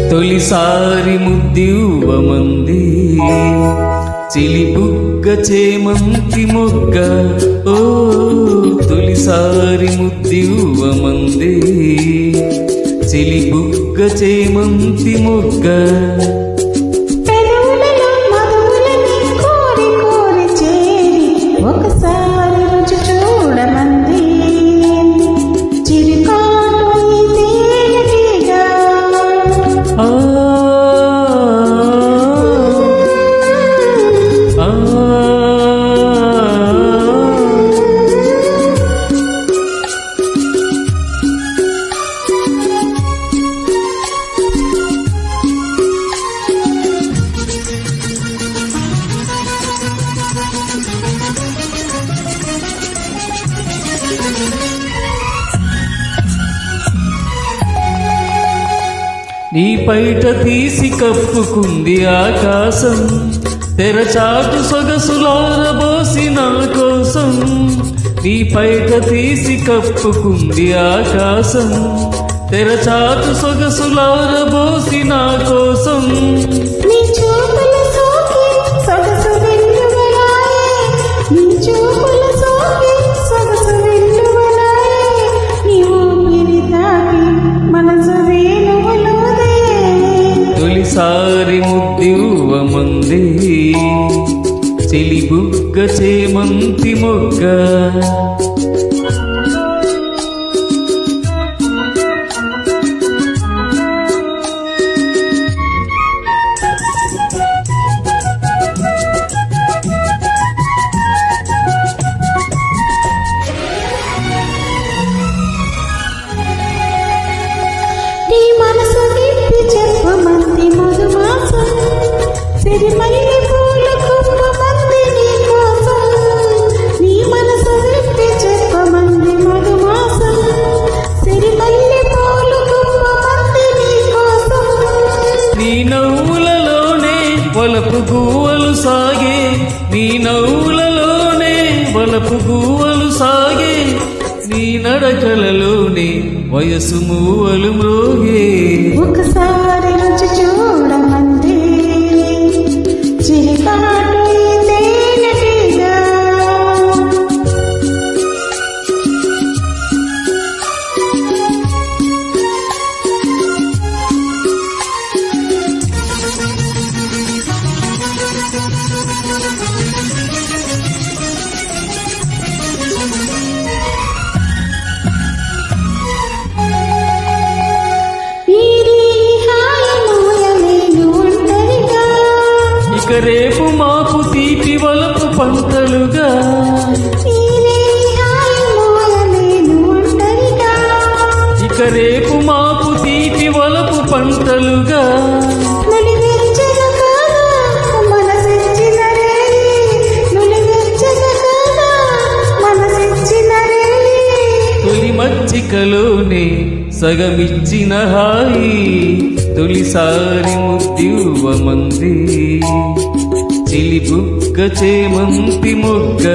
తొలిసారి ముద్దివ్వమంది చిలిబుగ్గ చేమంతి మొగ్గ ఓ తొలిసారి ముద్దివ్వమంది చిలిబుగ్గ చేమంతి మొగ్గ నీ పైట తీసి కప్పుకుంది ఆకాశం తెరచాటు సొగసులారబోసి నా కోసం నీ పైట తీసి కప్పుకుంది ఆకాశం తెరచాటు సొగసులారబోసి నా కోసం తొలిసారి ముద్దివ్వమంది చిలిబుగ్గ చేమంతి మొగ్గ సిరిమల్లె పూల కుప్పమంది నీ కోసం నీ మనసు విప్పి చెప్పమంది మధుమాసం సిరిమల్లె పూల కుప్పమంది నీ కోసం నీ నవ్వులలోనే వలపు గువ్వలు సాగే నీ నవ్వులలోనే వలపు గువ్వలు సాగే నీ నడకలలోనే వయసు మూవలు మ్రోగే ఒకసారి రుచి చూడమంది చిలికాటు తేనెటీగా ఇక రేపు మాపు తీపి వలపు పంటలుగా ఇక రేపు మాపు తీపి వలపు పంటలుగా తొలి మచ్చికలోనే సగమిచ్చిన హాయి తొలిసారి ముద్దివ్వమంది చిలిబుగ్గ చేమంతి మొగ్గ